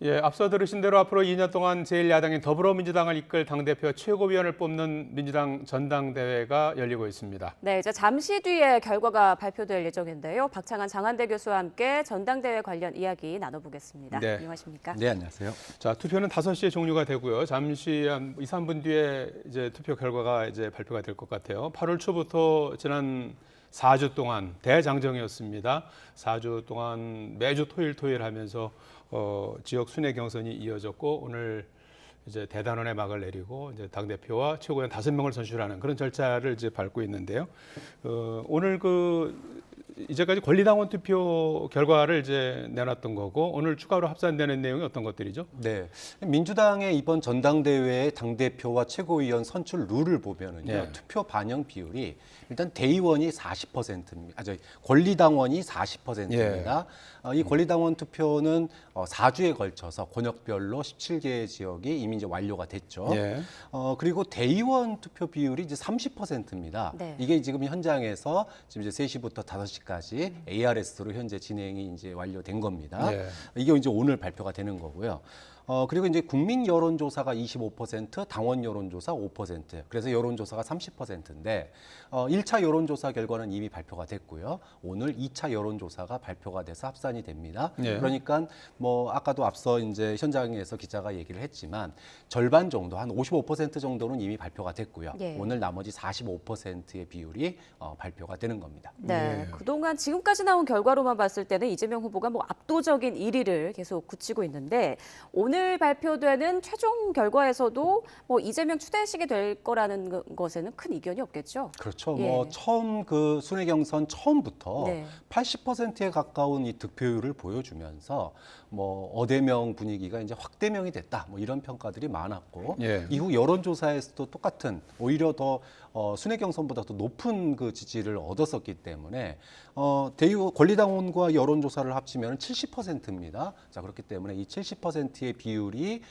예, 앞서 들으신 대로 앞으로 2년 동안 제1야당인 더불어민주당을 이끌 당대표 최고위원을 뽑는 민주당 전당대회가 열리고 있습니다. 네, 이제 잠시 뒤에 결과가 발표될 예정인데요. 박창한 장한대 교수와 함께 전당대회 관련 이야기 나눠보겠습니다. 네. 안녕하십니까? 네, 안녕하세요. 자, 투표는 5시에 종료가 되고요. 잠시 한 2, 3분 뒤에 이제 투표 결과가 이제 발표가 될 것 같아요. 8월 초부터 지난 4주 동안 대장정이었습니다. 4주 동안 매주 토요일 하면서 지역 순회 경선이 이어졌고 오늘 이제 대단원의 막을 내리고 이제 당 대표와 최고위원 5명을 선출하는 그런 절차를 이제 밟고 있는데요. 오늘 이제까지 권리당원 투표 결과를 이제 내놨던 거고 오늘 추가로 합산되는 내용이 어떤 것들이죠? 네, 민주당의 이번 전당대회의 당대표와 최고위원 선출 룰을 보면은요, 네. 투표 반영 비율이 일단 대의원이 40%입니다. 권리당원이 40%입니다. 이 권리당원 투표는 4주에 걸쳐서 권역별로 17개 지역이 이미 이제 완료가 됐죠. 예. 그리고 대의원 투표 비율이 이제 30%입니다. 네. 이게 지금 현장에서 지금 이제 3시부터 5시까지 ARS로 현재 진행이 이제 완료된 겁니다. 네. 이게 이제 오늘 발표가 되는 거고요. 그리고 이제 국민 여론조사가 25%, 당원 여론조사 5%, 그래서 여론조사가 30%인데, 1차 여론조사 결과는 이미 발표가 됐고요. 오늘 2차 여론조사가 발표가 돼서 합산이 됩니다. 네. 그러니까 뭐 아까도 앞서 이제 현장에서 기자가 얘기를 했지만 절반 정도, 한 55% 정도는 이미 발표가 됐고요. 예. 오늘 나머지 45%의 비율이 발표가 되는 겁니다. 네, 예. 그동안 지금까지 나온 결과로만 봤을 때는 이재명 후보가 뭐 압도적인 1위를 계속 굳히고 있는데 오늘 발표되는 최종 결과에서도 뭐 이재명 추대식이 될 거라는 것에는 큰 이견이 없겠죠? 그렇죠. 예. 뭐 처음 그 순회 경선 처음부터 네. 80%에 가까운 이 득표율을 보여주면서 뭐 어대명 분위기가 이제 확대명이 됐다. 뭐 이런 평가들이 많았고 예. 이후 여론조사에서도 똑같은 오히려 더 순회 경선보다 더 높은 그 지지를 얻었었기 때문에 권리당원과 여론조사를 합치면 70%입니다. 자, 그렇기 때문에 이 70%의 비율이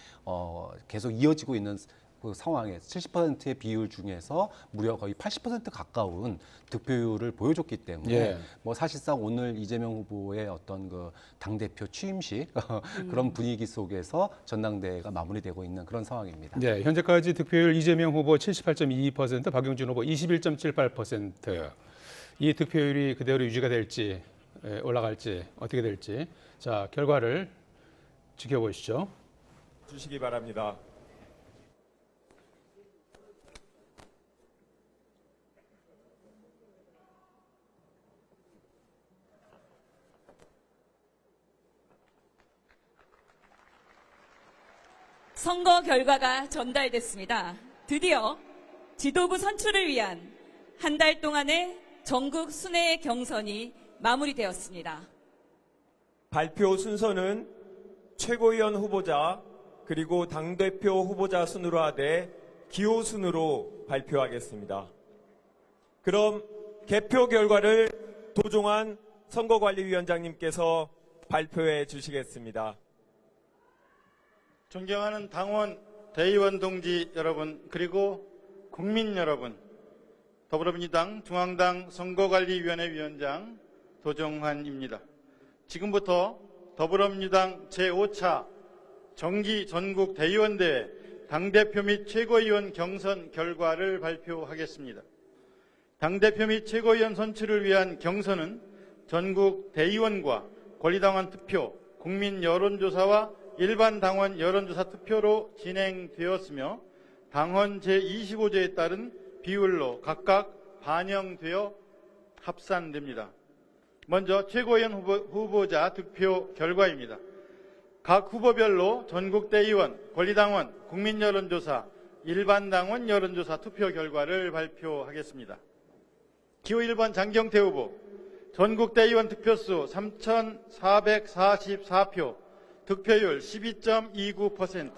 계속 이어지고 있는 그 상황에서 70%의 비율 중에서 무려 거의 80% 가까운 득표율을 보여줬기 때문에 예. 뭐 사실상 오늘 이재명 후보의 어떤 그 당대표 취임식 그런 분위기 속에서 전당대회가 마무리되고 있는 그런 상황입니다. 네, 현재까지 득표율 이재명 후보 78.22%, 박용진 후보 21.78%. 이 득표율이 그대로 유지가 될지 올라갈지 어떻게 될지 자 결과를 지켜보시죠. 주시기 바랍니다. 선거 결과가 전달됐습니다. 드디어 지도부 선출을 위한 한 달 동안의 전국 순회 경선이 마무리되었습니다. 발표 순서는 최고위원 후보자 그리고 당대표 후보자 순으로 하되 기호 순으로 발표하겠습니다. 그럼 개표 결과를 도종환 선거관리위원장님께서 발표해 주시겠습니다. 존경하는 당원, 대의원 동지 여러분, 그리고 국민 여러분, 더불어민주당 중앙당 선거관리위원회 위원장 도종환입니다. 지금부터 더불어민주당 제5차 정기 전국 대의원대회 당대표 및 최고위원 경선 결과를 발표하겠습니다. 당대표 및 최고위원 선출을 위한 경선은 전국 대의원과 권리당원 투표, 국민 여론조사와 일반 당원 여론조사 투표로 진행되었으며 당헌 제25조에 따른 비율로 각각 반영되어 합산됩니다. 먼저 최고위원 후보자 득표 결과입니다. 각 후보별로 전국대의원, 권리당원, 국민여론조사, 일반당원 여론조사 투표 결과를 발표하겠습니다. 기호 1번 장경태 후보, 전국대의원 득표수 3,444표, 득표율 12.29%.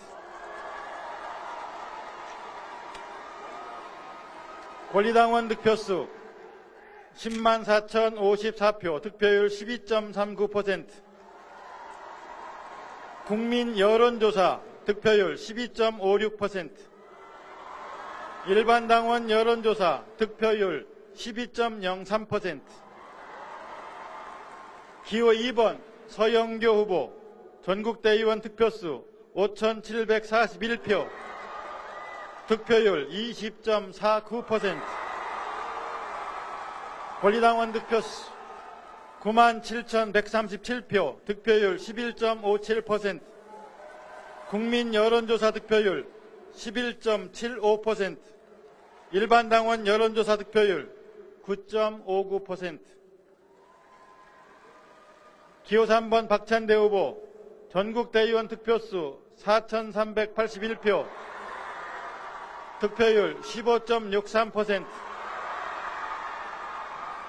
권리당원 득표수 104,054표, 득표율 12.39%. 국민 여론조사 득표율 12.56%. 일반 당원 여론조사 득표율 12.03%. 기호 2번 서영교 후보, 전국대의원 득표수 5,741표, 득표율 20.49%, 권리당원 득표수 97,137표, 득표율 11.57%, 국민 여론조사 득표율 11.75%, 일반 당원 여론조사 득표율 9.59%, 기호 3번 박찬대 후보 전국대의원 득표수 4,381표, 득표율 15.63%,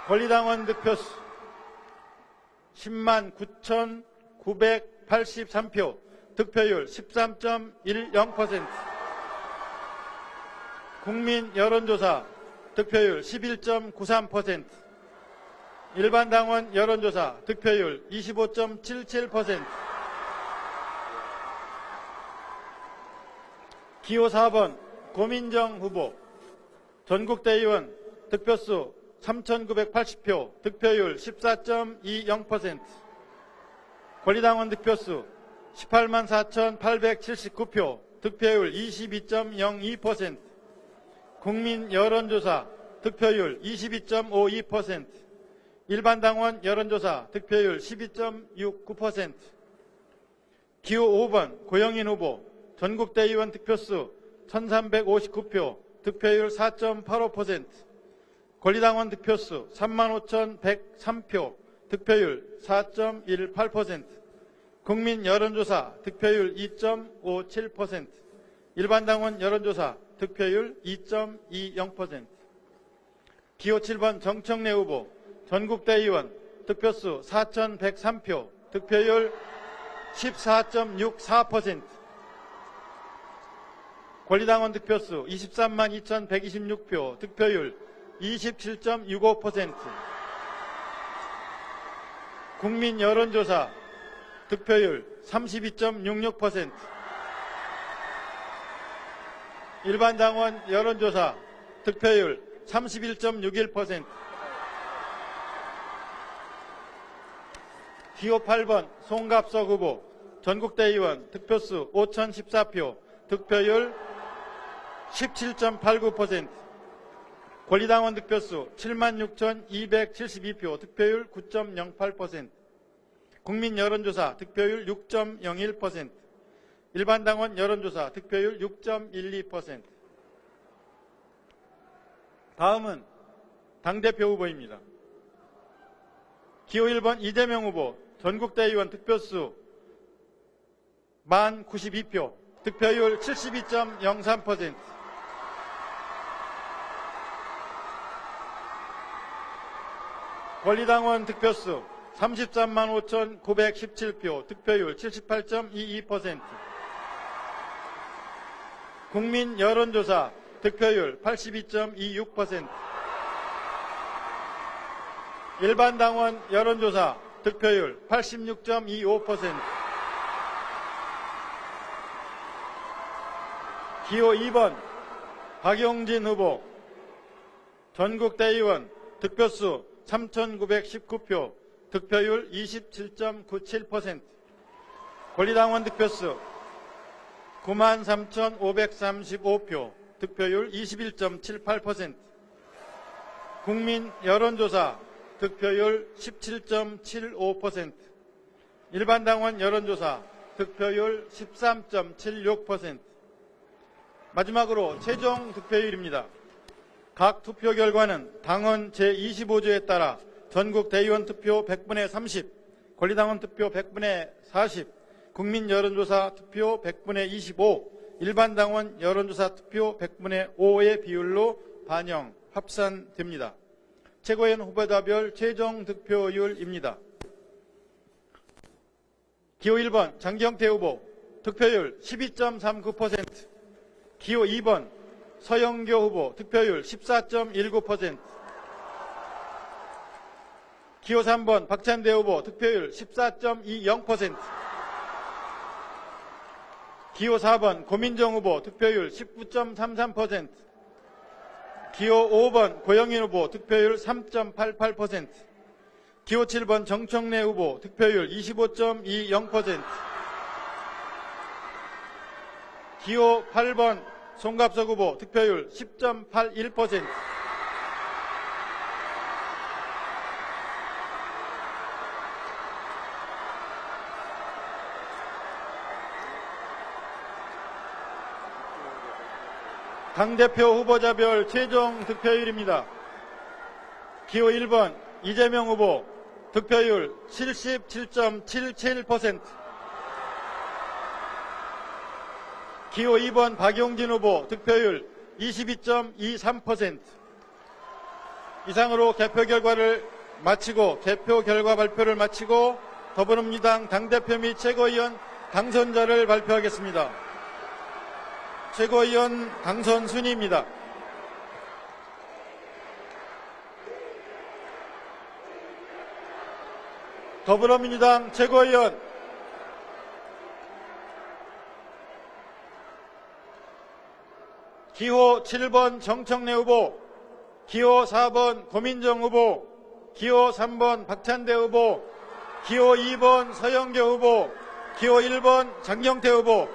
권리당원 득표수 10만 9,983표, 득표율 13.10%, 국민 여론조사 득표율 11.93%, 일반 당원 여론조사 득표율 25.77%, 기호 4번 고민정 후보 전국대의원 득표수 3,980표, 득표율 14.20%, 권리당원 득표수 18만 4,879표, 득표율 22.02%, 국민 여론조사 득표율 22.52%, 일반 당원 여론조사 득표율 12.69%, 기호 5번 고영인 후보 전국대의원 득표수 1,359표, 득표율 4.85%, 권리당원 득표수 35,103표, 득표율 4.18%, 국민 여론조사 득표율 2.57%, 일반 당원 여론조사 득표율 2.20%, 기호 7번 정청래 후보 전국대의원 득표수 4,103표, 득표율 14.64%, 권리당원 득표수 23만 2,126표, 득표율 27.65%, 국민 여론조사 득표율 32.66%, 일반 당원 여론조사 득표율 31.61%, 기호 8번 송갑석 후보 전국대의원 득표수 5,014표, 득표율 17.89%, 권리당원 득표수 76,272표, 득표율 9.08%, 국민 여론조사 득표율 6.01%, 일반 당원 여론조사 득표율 6.12%. 다음은 당대표 후보입니다. 기호 1번 이재명 후보 전국대의원 득표수 1092표, 득표율 72.03%, 권리당원 득표수 33만 5,917표, 득표율 78.22%, 국민 여론조사 득표율 82.26%, 일반 당원 여론조사 득표율 86.25%, 기호 2번 박용진 후보 전국대의원 득표수 3,919표, 득표율 27.97%, 권리당원 득표수 93,535표, 득표율 21.78%, 국민 여론조사 득표율 17.75%, 일반 당원 여론조사 득표율 13.76%. 마지막으로 최종 득표율입니다. 각 투표 결과는 당헌 제25조에 따라 전국 대의원 투표 100분의 30, 권리당원 투표 100분의 40, 국민 여론조사 투표 100분의 25, 일반 당원 여론조사 투표 100분의 5의 비율로 반영, 합산됩니다. 최고위원 후보자별 최종 득표율입니다. 기호 1번 장경태 후보 득표율 12.39%, 기호 2번 서영교 후보 득표율 14.19%, 기호 3번 박찬대 후보 득표율 14.20%, 기호 4번 고민정 후보 득표율 19.33%, 기호 5번 고영인 후보 득표율 3.88%, 기호 7번 정청래 후보 득표율 25.20%, 기호 8번 송갑석 후보 득표율 10.81%. 당대표 후보자별 최종 득표율입니다. 기호 1번 이재명 후보 득표율 77.77%. 기호 2번 박용진 후보 득표율 22.23%. 이상으로 개표 결과 발표를 마치고 더불어민주당 당대표 및 최고위원 당선자를 발표하겠습니다. 최고위원 당선 순위입니다. 더불어민주당 최고위원 기호 7번 정청래 후보, 기호 4번 고민정 후보, 기호 3번 박찬대 후보, 기호 2번 서영교 후보, 기호 1번 장경태 후보.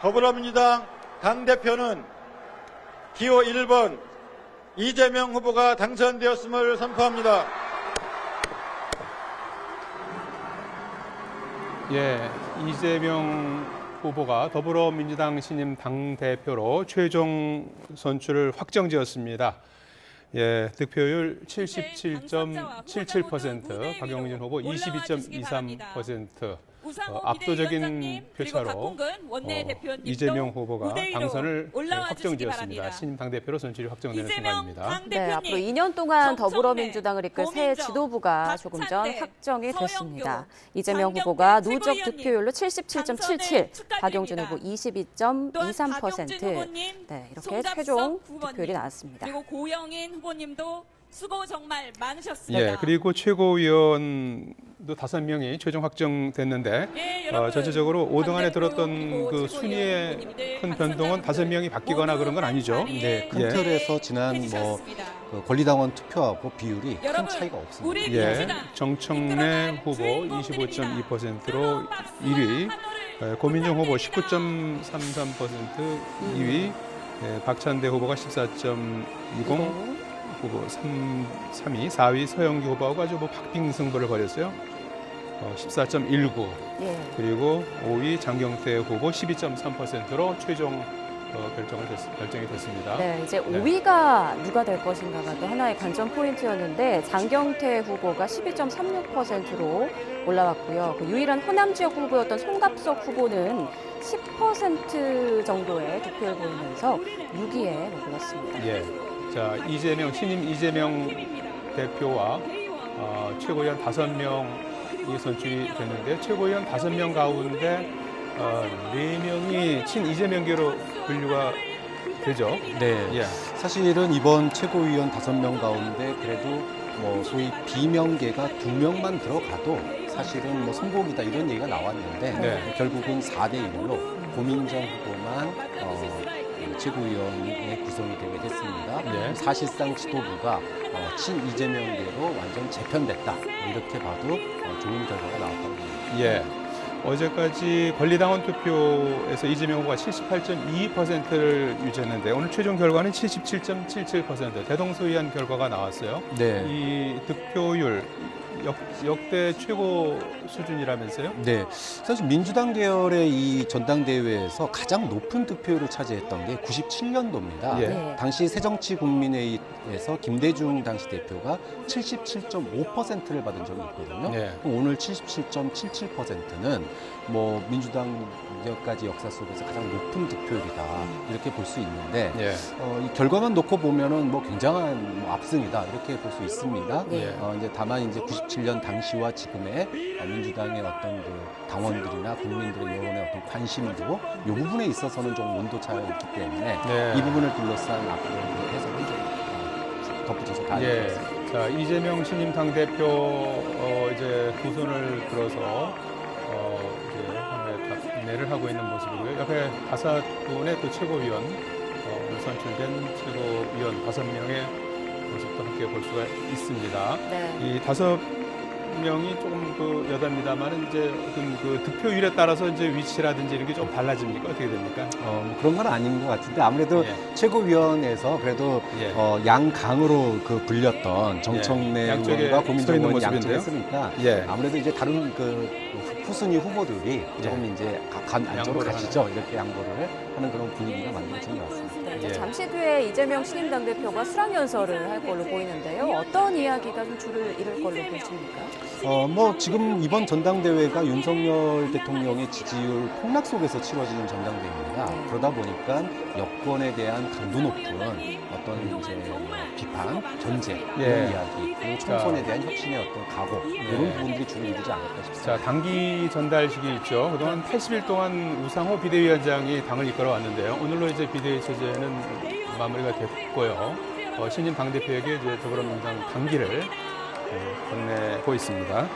더불어민주당 당대표는 기호 1번 이재명 후보가 당선되었음을 선포합니다. 예, 이재명 후보가 더불어민주당 신임 당대표로 최종 선출을 확정지었습니다. 예, 득표율 77.77%, 박용진 후보 22.23%. 압도적인 표차로 이재명 후보가 당선을 확정지었습니다. 신임 당대표로 선출이 확정되는 순간입니다. 네, 앞으로 2년 동안 더불어민주당을 이끌 새 지도부가 조금 전 확정이 됐습니다. 이재명 후보가 누적 득표율로 77.77, 박용진 후보 22.23%. 네, 이렇게 최종 득표율이 나왔습니다. 그리고 고영인 후보님도 수고 정말 많으셨습니다. 예, 그리고 최고위원도 5명이 최종 확정됐는데 전체적으로 5등 안에 들었던 그 순위의 큰 변동은 5명이 바뀌거나 그런 건 아니죠. 네, 큰 틀에서 지난 그 권리당원 투표하고 비율이 큰 차이가 없습니다. 예, 정청래 후보 25.2%로 1위, 고민정 후보 19.33% 2위, 박찬대 후보가 14.20%, 후보 3위, 4위 서영교 후보하고 아주 박빙 승부를 벌였어요. 14.19. 예. 그리고 5위 장경태 후보 12.3%로 최종 결정이 됐습니다. 네, 이제 5위가 누가 될 것인가가 또 하나의 관전 포인트였는데 장경태 후보가 12.36%로 올라왔고요. 그 유일한 호남 지역 후보였던 송갑석 후보는 10% 정도의 득표를 보이면서 6위에 머물렀습니다. 예. 자, 신임 이재명 대표와 최고위원 5명이 선출이 됐는데 최고위원 5명 가운데 4명이 친 이재명계로 분류가 되죠. 네. 예. 사실은 이번 최고위원 5명 가운데 그래도 뭐 소위 비명계가 2명만 들어가도 사실은 뭐 성공이다 이런 얘기가 나왔는데 네. 결국은 4대 1로 고민정 후보만 최고위원이 구성이 되게 됐습니다. 네. 사실상 지도부가 친 이재명계로 완전 재편됐다 이렇게 봐도 좋은 결과가 나왔다고 봅니다. 예. 어제까지 권리당원 투표에서 이재명 후보가 78.22%를 유지했는데 오늘 최종 결과는 77.77% 대동소이한 결과가 나왔어요. 네. 이 득표율 역대 최고 수준이라면서요? 네, 사실 민주당 계열의 이 전당대회에서 가장 높은 득표율을 차지했던 게 97년도입니다. 예. 네. 당시 새정치국민회의에서 김대중 당시 대표가 77.5%를 받은 적이 있거든요. 네. 오늘 77.77%는 뭐 민주당 여기까지 역사 속에서 가장 높은 득표율이다 이렇게 볼 수 있는데 예. 이 결과만 놓고 보면은 뭐 굉장한 압승이다 이렇게 볼 수 있습니다. 네. 이제 다만 이제 97년 당시와 지금의 민주당의 어떤 그 당원들이나 국민들의 여론의 어떤 관심도 이 부분에 있어서는 좀 온도 차이가 있기 때문에 네. 이 부분을 둘러싼 앞으로 해석은 좀 덧붙여서 봐야 될 것 예. 같습니다. 자, 이재명 신임 당대표 이제 두 손을 들어서 이제 답례를 하고 있는 모습이고요. 옆에 5분의 또 최고위원 선출된 최고위원 5명의 모습도 함께 볼 수가 있습니다. 네. 이 5명이 조금 그 여담입니다만 이제 어떤 그 득표율에 따라서 이제 위치라든지 이런 게 좀 달라집니까? 어떻게 됩니까? 뭐 그런 건 아닌 것 같은데 아무래도 예. 최고위원회에서 그래도 예. 양강으로 그 불렸던 정청래 예. 양쪽에 의원과 서 고민정 있는 의원이 모습인데요. 양쪽했으니까 예. 아무래도 이제 다른 그 후순위 후보들이 조금 이제 안쪽으로 양보를 가시죠. 이렇게 양보를 하는 그런 분위기가 만들어진 것 같습니다. 네, 이제 예. 잠시 뒤에 이재명 신임 당대표가 수락연설을 할 걸로 보이는데요. 어떤 이야기가 좀 줄을 이룰 걸로 보십니까? 뭐 지금 이번 전당대회가 윤석열 대통령의 지지율 폭락 속에서 치러지는 전당대회입니다. 네. 그러다 보니까 여권에 대한 강도 높은 어떤 이제 비판, 견제 이런 예. 이야기, 그리고 총선에 대한 혁신의 어떤 각오 이런 부분들이 줄을 이루지 않을까 싶습니다. 자, 당기 전달식이 있죠. 그동안 80일 동안 우상호 비대위원장이 당을 이끌어 왔는데요. 오늘로 이제 비대위 체제는 마무리가 됐고요. 신임 당대표에게 이제 더불어민주당 당기를 건네고 있습니다.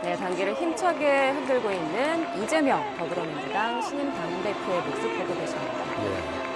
네, 단기를 힘차게 흔들고 있는 이재명 더불어민주당 신임 당대표의 모습 보고 계십니다. 예.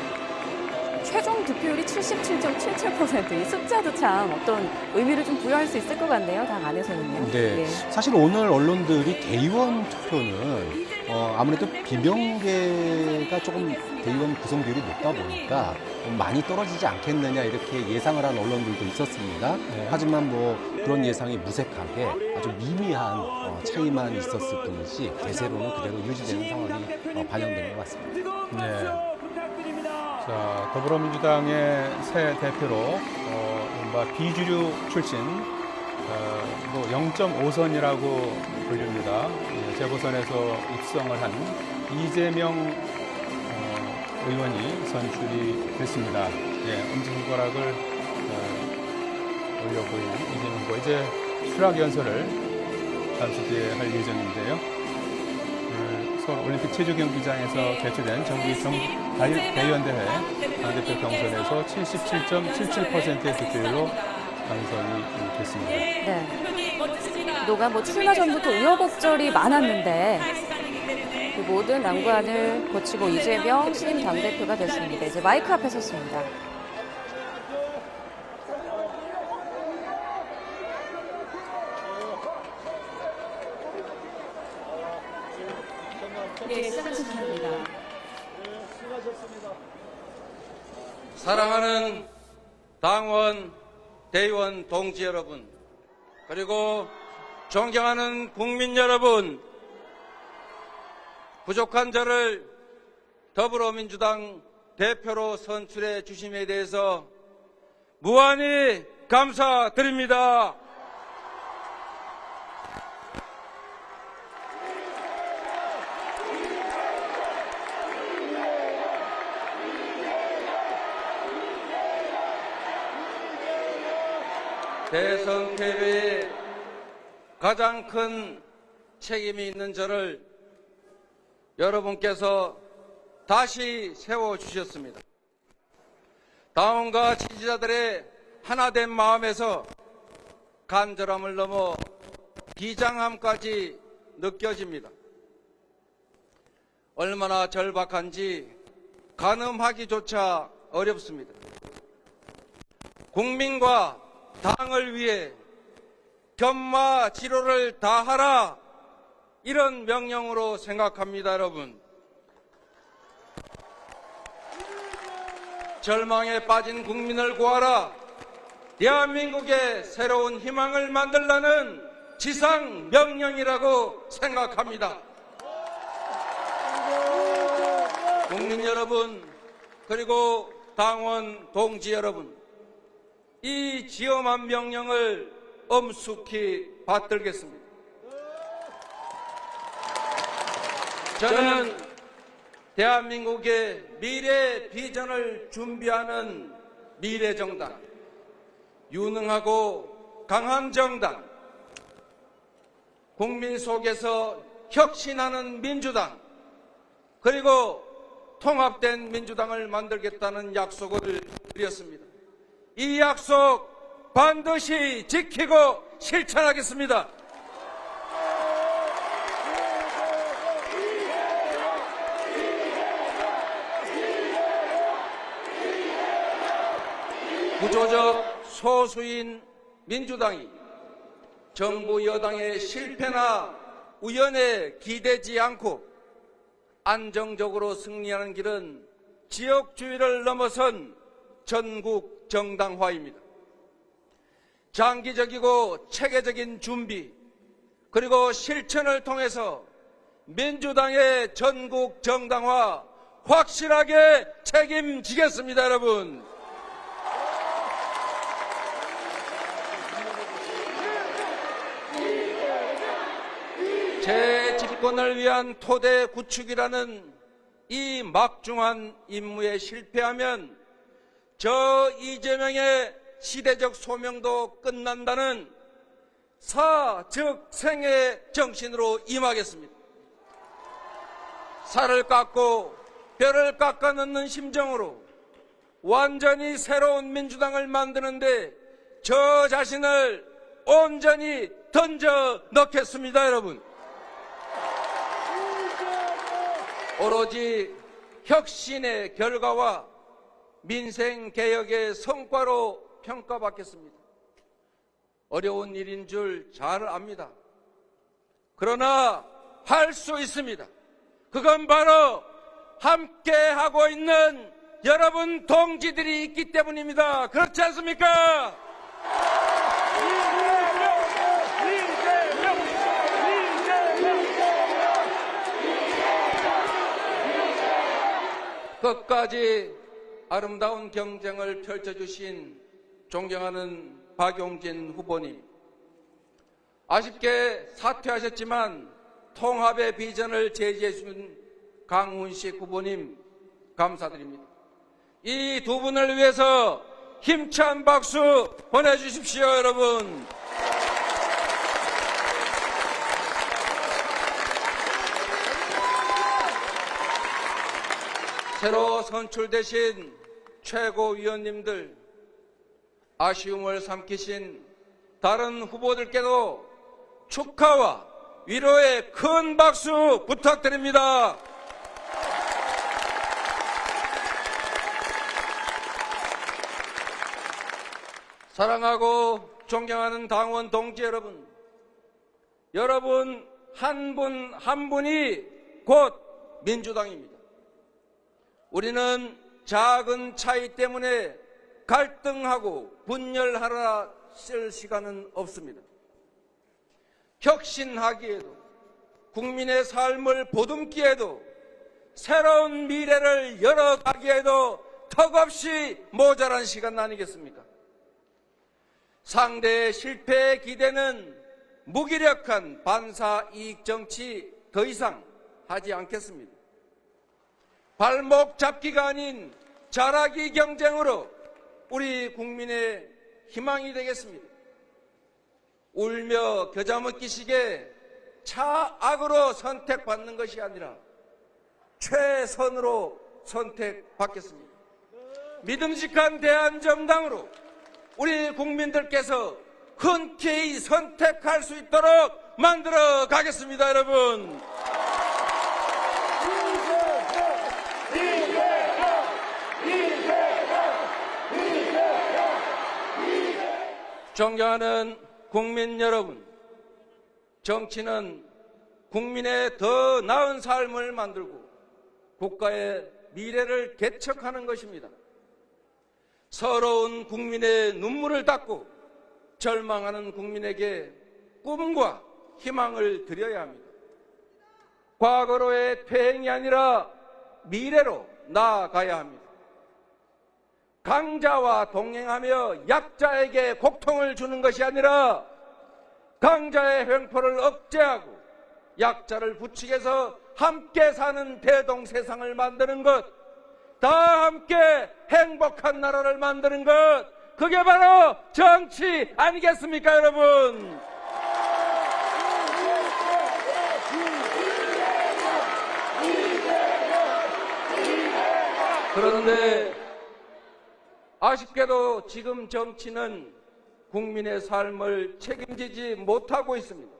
최종 득표율이 77.77%. 이 숫자도 참 어떤 의미를 좀 부여할 수 있을 것 같네요. 당 안에서는요. 네, 예. 사실 오늘 언론들이 대의원 투표는 아무래도 비명계가 조금 대의원 구성 비율이 높다 보니까 많이 떨어지지 않겠느냐 이렇게 예상을 한 언론들도 있었습니다. 네. 하지만 뭐 그런 예상이 무색하게 아주 미미한 차이만 있었을 뿐이지 대세로는 그대로 유지되는 상황이 반영된 것 같습니다. 네. 자, 더불어민주당의 새 대표로 이른바 비주류 출신 뭐 0.5선이라고 불립니다. 예, 재보선에서 입성을 한 이재명 의원이 선출이 됐습니다. 예, 엄지손가락을 올려 보이는 이재명 후보 이제 수락 연설을 잠시 뒤에 할 예정인데요. 서울 올림픽 체조 경기장에서 개최된 정기 대의원대회 당대표 경선에서 77.77%의 득표율로 당선이 됐습니다. 네. 그동안 뭐 출마 전부터 우여곡절이 많았는데 그 모든 난관을 거치고 이재명 신임 당대표가 됐습니다. 이제 마이크 앞에 섰습니다. 네, 시작하겠습니다. 사랑하는 당원, 대의원 동지 여러분, 그리고 존경하는 국민 여러분, 부족한 저를 더불어민주당 대표로 선출해 주심에 대해서 무한히 감사드립니다. 대선 패배에 가장 큰 책임이 있는 저를 여러분께서 다시 세워주셨습니다. 당원과 지지자들의 하나된 마음에서 간절함을 넘어 비장함까지 느껴집니다. 얼마나 절박한지 가늠하기조차 어렵습니다. 국민과 당을 위해 견마지로를 다하라, 이런 명령으로 생각합니다. 여러분, 절망에 빠진 국민을 구하라, 대한민국의 새로운 희망을 만들라는 지상 명령이라고 생각합니다. 국민 여러분, 그리고 당원 동지 여러분, 이 지엄한 명령을 엄숙히 받들겠습니다. 저는 대한민국의 미래 비전을 준비하는 미래정당, 유능하고 강한 정당, 국민 속에서 혁신하는 민주당, 그리고 통합된 민주당을 만들겠다는 약속을 드렸습니다. 이 약속 반드시 지키고 실천하겠습니다. 구조적 소수인 민주당이 정부 여당의 실패나 우연에 기대지 않고 안정적으로 승리하는 길은 지역주의를 넘어선 전국 정당화입니다. 장기적이고 체계적인 준비 그리고 실천을 통해서 민주당의 전국 정당화 확실하게 책임지겠습니다, 여러분. 재집권을 위한 토대 구축이라는 이 막중한 임무에 실패하면 저 이재명의 시대적 소명도 끝난다는 사즉생의 정신으로 임하겠습니다. 살을 깎고 뼈를 깎아 넣는 심정으로 완전히 새로운 민주당을 만드는데 저 자신을 온전히 던져 넣겠습니다, 여러분. 오로지 혁신의 결과와 민생개혁의 성과로 평가받겠습니다. 어려운 일인 줄 잘 압니다. 그러나 할 수 있습니다. 그건 바로 함께 하고 있는 여러분 동지들이 있기 때문입니다. 그렇지 않습니까? 끝까지 아름다운 경쟁을 펼쳐주신 존경하는 박용진 후보님, 아쉽게 사퇴하셨지만 통합의 비전을 제시해 준 강훈식 후보님 감사드립니다. 이 두 분을 위해서 힘찬 박수 보내주십시오, 여러분. 새로 선출되신 최고위원님들, 아쉬움을 삼키신 다른 후보들께도 축하와 위로의 큰 박수 부탁드립니다. 사랑하고 존경하는 당원 동지 여러분, 여러분 한 분 한 분이 곧 민주당입니다. 우리는 작은 차이 때문에 갈등하고 분열하라 쓸 시간은 없습니다. 혁신하기에도 국민의 삶을 보듬기에도 새로운 미래를 열어가기에도 턱없이 모자란 시간 아니겠습니까? 상대의 실패에 기대는 무기력한 반사이익 정치 더 이상 하지 않겠습니다. 발목 잡기가 아닌 잘하기 경쟁으로 우리 국민의 희망이 되겠습니다. 울며 겨자 먹기식의 차악으로 선택받는 것이 아니라 최선으로 선택받겠습니다. 믿음직한 대한정당으로 우리 국민들께서 흔쾌히 선택할 수 있도록 만들어 가겠습니다, 여러분. 존경하는 국민 여러분, 정치는 국민의 더 나은 삶을 만들고 국가의 미래를 개척하는 것입니다. 서러운 국민의 눈물을 닦고 절망하는 국민에게 꿈과 희망을 드려야 합니다. 과거로의 퇴행이 아니라 미래로 나아가야 합니다. 강자와 동행하며 약자에게 고통을 주는 것이 아니라 강자의 횡포를 억제하고 약자를 부추겨서 함께 사는 대동세상을 만드는 것, 다 함께 행복한 나라를 만드는 것, 그게 바로 정치 아니겠습니까, 여러분? 그런데 아쉽게도 지금 정치는 국민의 삶을 책임지지 못하고 있습니다.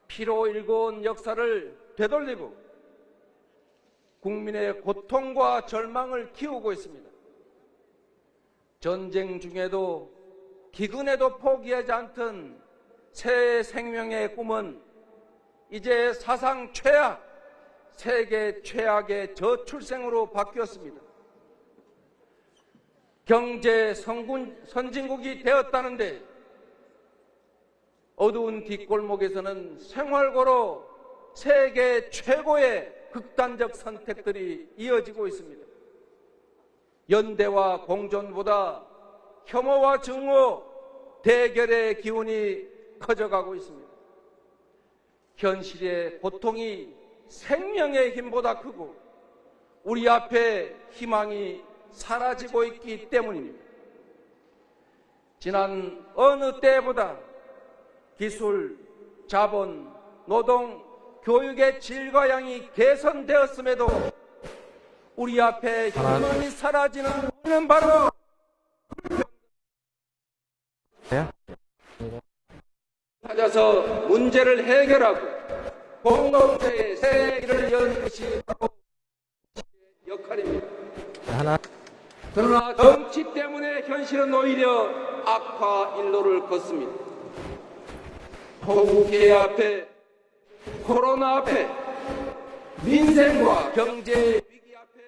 피로 일궈온 역사를 되돌리고 국민의 고통과 절망을 키우고 있습니다. 전쟁 중에도 기근에도 포기하지 않던 새 생명의 꿈은 이제 사상 최악, 세계 최악의 저출생으로 바뀌었습니다. 경제 선진국이 되었다는데 어두운 뒷골목에서는 생활고로 세계 최고의 극단적 선택들이 이어지고 있습니다. 연대와 공존보다 혐오와 증오, 대결의 기운이 커져가고 있습니다. 현실의 고통이 생명의 힘보다 크고 우리 앞에 희망이 사라지고 있기 때문입니다. 지난 어느 때보다 기술, 자본, 노동, 교육의 질과 양이 개선되었음에도 우리 앞에 희망이 사라지는 원인은 바로 찾아서 문제를 해결하고 공동체의 새 길을 여는 것이 바로 역할입니다. 그러나 정치 때문에 현실은 오히려 악화 일로를 걷습니다. 폭우기해 앞에, 코로나 앞에, 민생과 경제 위기 앞에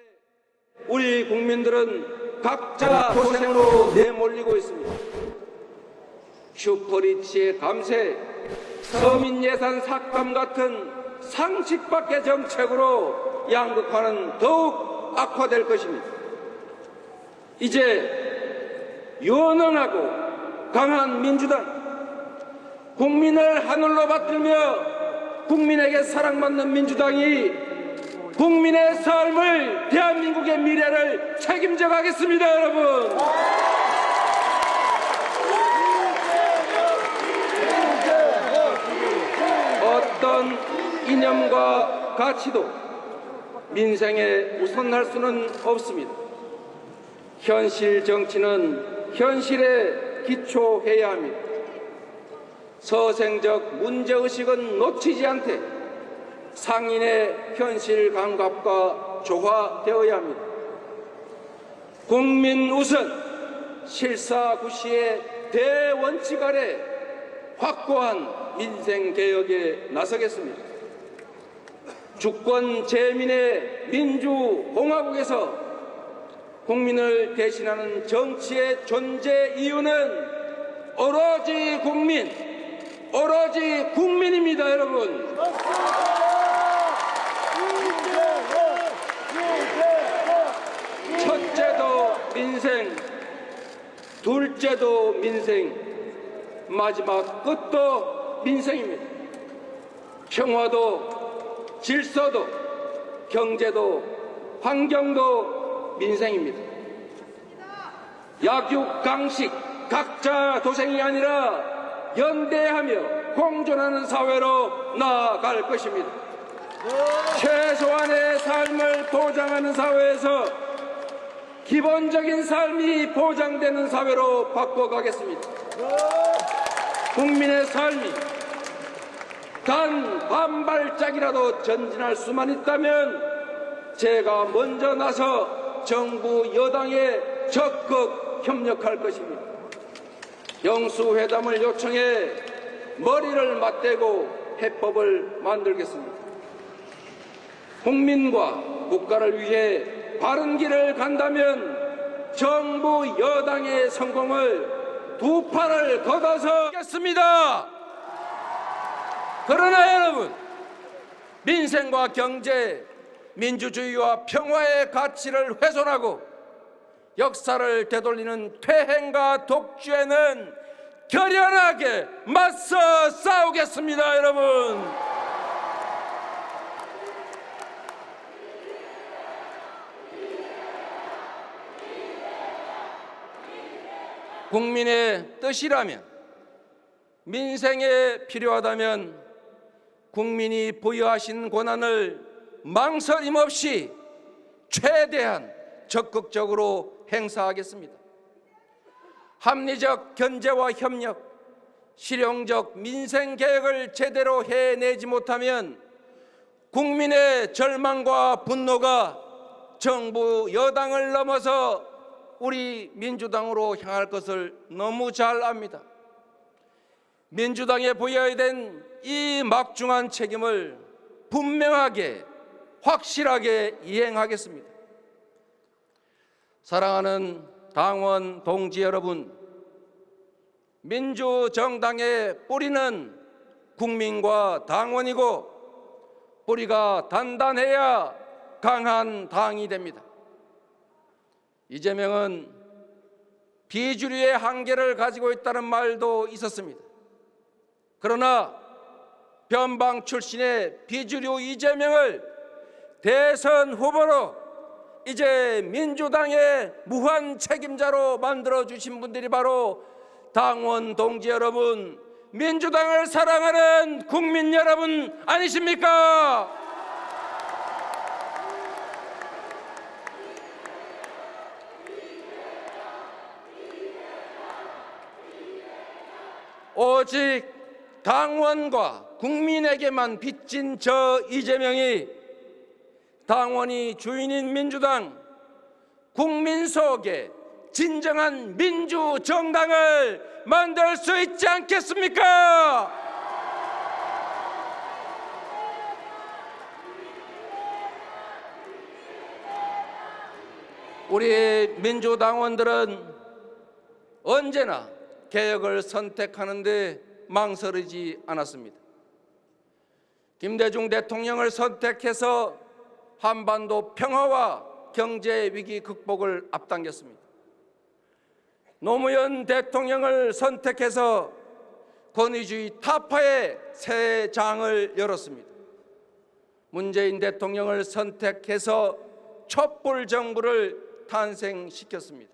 우리 국민들은 각자 고생으로 내몰리고 있습니다. 슈퍼리치의 감세, 서민 예산 삭감 같은 상식 밖의 정책으로 양극화는 더욱 악화될 것입니다. 이제 유능하고 강한 민주당, 국민을 하늘로 받들며 국민에게 사랑받는 민주당이 국민의 삶을, 대한민국의 미래를 책임져 가겠습니다, 여러분. 어떤 이념과 가치도 민생에 우선할 수는 없습니다. 현실 정치는 현실에 기초해야 합니다. 서생적 문제의식은 놓치지 않되 상인의 현실 감각과 조화되어야 합니다. 국민 우선, 실사구시의 대원칙 아래 확고한 민생개혁에 나서겠습니다. 주권 재민의 민주공화국에서 국민을 대신하는 정치의 존재 이유는 오로지 국민입니다, 여러분. 첫째도 민생, 둘째도 민생, 마지막 끝도 민생입니다. 평화도, 질서도, 경제도, 환경도 민생입니다. 약육, 강식, 각자 도생이 아니라 연대하며 공존하는 사회로 나아갈 것입니다. 최소한의 삶을 보장하는 사회에서 기본적인 삶이 보장되는 사회로 바꿔가겠습니다. 국민의 삶이 단 반발짝이라도 전진할 수만 있다면 제가 먼저 나서 정부 여당에 적극 협력할 것입니다. 영수회담을 요청해 머리를 맞대고 해법을 만들겠습니다. 국민과 국가를 위해 바른 길을 간다면 정부 여당의 성공을 두 팔을 걷어서 하겠습니다. 그러나 여러분, 민생과 경제, 민주주의와 평화의 가치를 훼손하고 역사를 되돌리는 퇴행과 독주에는 결연하게 맞서 싸우겠습니다, 여러분. 국민의 뜻이라면, 민생에 필요하다면 국민이 부여하신 권한을 망설임 없이 최대한 적극적으로 행사하겠습니다. 합리적 견제와 협력, 실용적 민생 계획을 제대로 해내지 못하면 국민의 절망과 분노가 정부 여당을 넘어서 우리 민주당으로 향할 것을 너무 잘 압니다. 민주당에 부여해야 된 이 막중한 책임을 분명하게 확실하게 이행하겠습니다. 사랑하는 당원 동지 여러분, 민주정당의 뿌리는 국민과 당원이고 뿌리가 단단해야 강한 당이 됩니다. 이재명은 비주류의 한계를 가지고 있다는 말도 있었습니다. 그러나 변방 출신의 비주류 이재명을 대선 후보로 이제 민주당의 무한 책임자로 만들어주신 분들이 바로 당원 동지 여러분, 민주당을 사랑하는 국민 여러분 아니십니까? 오직 당원과 국민에게만 빚진 저 이재명이 당원이 주인인 민주당, 국민 속에 진정한 민주정당을 만들 수 있지 않겠습니까? 우리 민주당원들은 언제나 개혁을 선택하는데 망설이지 않았습니다. 김대중 대통령을 선택해서 한반도 평화와 경제 위기 극복을 앞당겼습니다. 노무현 대통령을 선택해서 권위주의 타파의 새 장을 열었습니다. 문재인 대통령을 선택해서 촛불 정부를 탄생시켰습니다.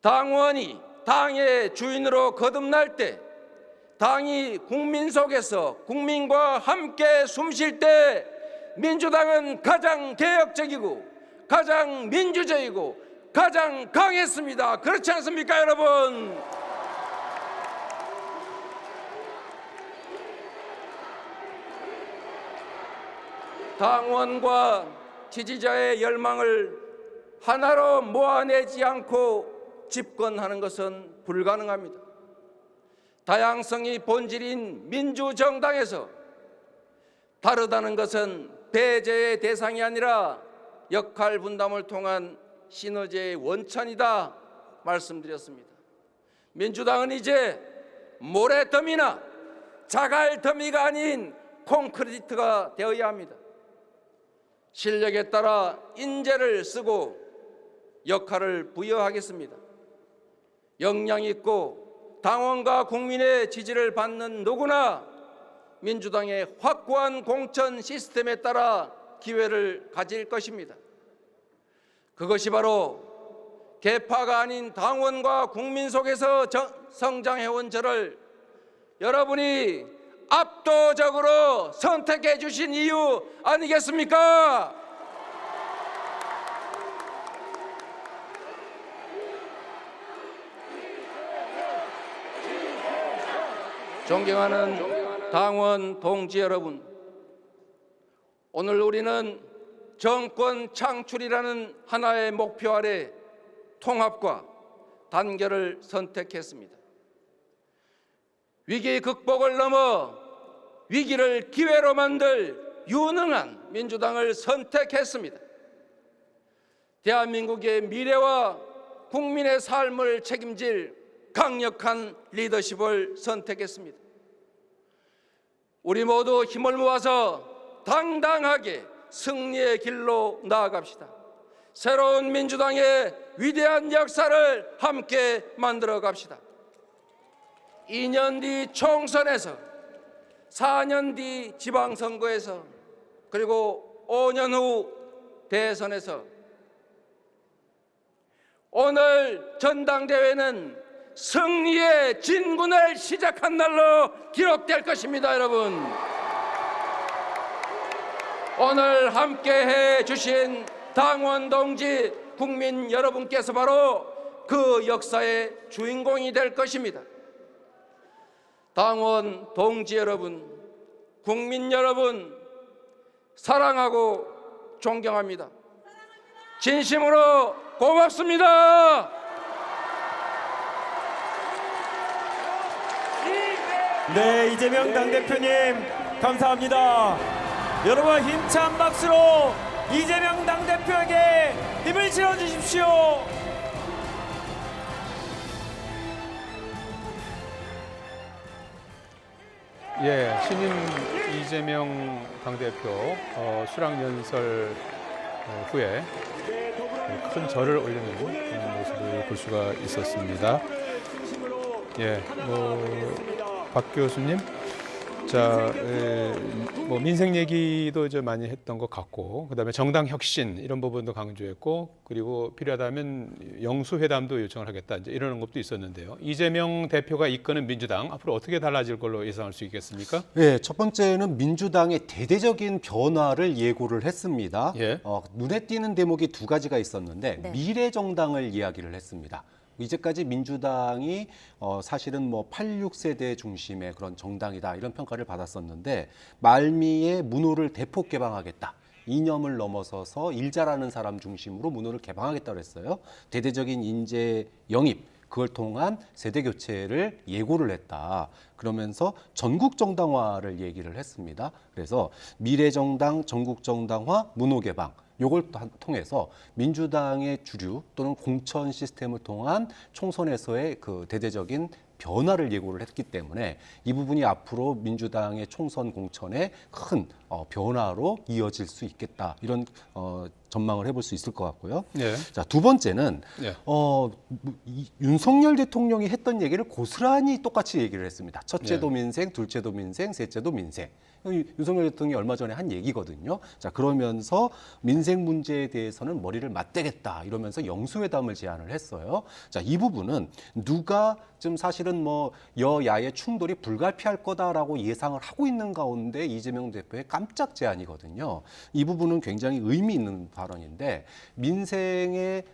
당원이 당의 주인으로 거듭날 때, 당이 국민 속에서 국민과 함께 숨쉴 때 민주당은 가장 개혁적이고 가장 민주적이고 가장 강했습니다. 그렇지 않습니까, 여러분? 당원과 지지자의 열망을 하나로 모아내지 않고 집권하는 것은 불가능합니다. 다양성이 본질인 민주정당에서 다르다는 것은 배제의 대상이 아니라 역할 분담을 통한 시너지의 원천이다 말씀드렸습니다. 민주당은 이제 모래더미나 자갈더미가 아닌 콘크리트가 되어야 합니다. 실력에 따라 인재를 쓰고 역할을 부여하겠습니다. 역량 있고 당원과 국민의 지지를 받는 누구나 민주당의 확고한 공천 시스템에 따라 기회를 가질 것입니다. 그것이 바로 계파가 아닌 당원과 국민 속에서 성장해온 저를 여러분이 압도적으로 선택해 주신 이유 아니겠습니까? 존경하는 당원 동지 여러분, 오늘 우리는 정권 창출이라는 하나의 목표 아래 통합과 단결을 선택했습니다. 위기 극복을 넘어 위기를 기회로 만들 유능한 민주당을 선택했습니다. 대한민국의 미래와 국민의 삶을 책임질 강력한 리더십을 선택했습니다. 우리 모두 힘을 모아서 당당하게 승리의 길로 나아갑시다. 새로운 민주당의 위대한 역사를 함께 만들어 갑시다. 2년 뒤 총선에서, 4년 뒤 지방선거에서, 그리고 5년 후 대선에서 오늘 전당대회는 승리의 진군을 시작한 날로 기록될 것입니다. 여러분, 오늘 함께해 주신 당원 동지 국민 여러분께서 바로 그 역사의 주인공이 될 것입니다. 당원 동지 여러분, 국민 여러분, 사랑하고 존경합니다. 진심으로 고맙습니다. 네, 이재명 당대표님 감사합니다. 여러분 힘찬 박수로 이재명 당대표에게 힘을 실어주십시오. 예, 신임 이재명 당대표 수락 연설 후에 큰 절을 올리는 그런 모습을 볼 수가 있었습니다. 예, 박 교수님, 자, 뭐 민생 얘기도 이제 많이 했던 것 같고, 그다음에 정당 혁신 이런 부분도 강조했고, 그리고 필요하다면 영수회담도 요청을 하겠다 이제 이러는 것도 있었는데요. 이재명 대표가 이끄는 민주당 앞으로 어떻게 달라질 걸로 예상할 수 있겠습니까? 네, 첫 번째는 민주당의 대대적인 변화를 예고를 했습니다. 예. 눈에 띄는 대목이 두 가지가 있었는데 네. 미래정당을 이야기를 했습니다. 이제까지 민주당이 사실은 뭐 86세대 중심의 그런 정당이다 이런 평가를 받았었는데 말미에 문호를 대폭 개방하겠다. 이념을 넘어서서 일 잘하는 사람 중심으로 문호를 개방하겠다고 했어요. 대대적인 인재 영입, 그걸 통한 세대 교체를 예고를 했다. 그러면서 전국 정당화를 얘기를 했습니다. 그래서 미래정당, 전국 정당화, 문호 개방. 요걸 통해서 민주당의 주류 또는 공천 시스템을 통한 총선에서의 그 대대적인 변화를 예고를 했기 때문에 이 부분이 앞으로 민주당의 총선 공천에 큰 변화로 이어질 수 있겠다. 이런 전망을 해볼 수 있을 것 같고요. 예. 자, 두 번째는 예. 윤석열 대통령이 했던 얘기를 고스란히 똑같이 얘기를 했습니다. 첫째도 예. 민생, 둘째도 민생, 셋째도 민생. 윤석열 대통령이 얼마 전에 한 얘기거든요. 자, 그러면서 민생 문제에 대해서는 머리를 맞대겠다 이러면서 영수회담을 제안을 했어요. 자, 이 부분은 누가 지금 사실은 뭐 여야의 충돌이 불가피할 거다라고 예상을 하고 있는 가운데 이재명 대표의 깜짝 제안이거든요. 이 부분은 굉장히 의미 있는 발언인데 민생을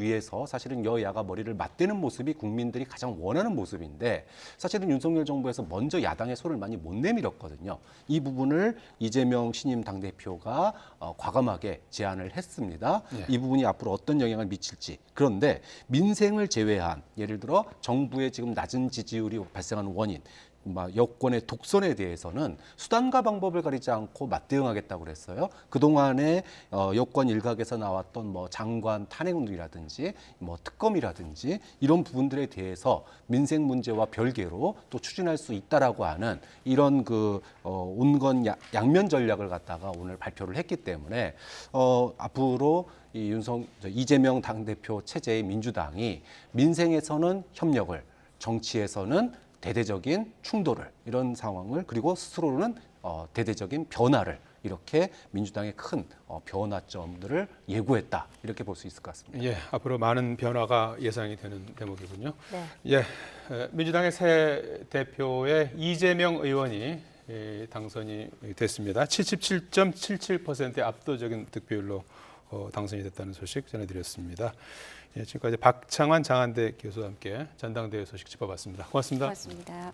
위해서 사실은 여야가 머리를 맞대는 모습이 국민들이 가장 원하는 모습인데 사실은 윤석열 정부에서 먼저 야당의 손을 많이 못 내밀었거든요. 이 부분을 이재명 신임 당대표가 과감하게 제안을 했습니다. 네. 이 부분이 앞으로 어떤 영향을 미칠지. 그런데 민생을 제외한 예를 들어 정부의 지금 낮은 지지율이 발생하는 원인, 여권의 독선에 대해서는 수단과 방법을 가리지 않고 맞대응하겠다고 그랬어요. 그동안에 여권 일각에서 나왔던 뭐 장관 탄핵론이라든지 뭐 특검이라든지 이런 부분들에 대해서 민생 문제와 별개로 또 추진할 수 있다라고 하는 이런 온건 양면 전략을 갖다가 오늘 발표를 했기 때문에 앞으로 이재명 당대표 체제의 민주당이 민생에서는 협력을, 정치에서는 대대적인 충돌을 이런 상황을 그리고 스스로는 대대적인 변화를 이렇게 민주당의 큰 변화점들을 예고했다 이렇게 볼 수 있을 것 같습니다. 예, 앞으로 많은 변화가 예상이 되는 대목이군요. 네. 예, 민주당의 새 대표의 이재명 의원이 당선이 됐습니다. 77.77%의 압도적인 득표율로 당선이 됐다는 소식 전해드렸습니다. 예, 지금까지 박창환 장한대 교수와 함께 전당대회 소식 짚어봤습니다. 고맙습니다. 고맙습니다.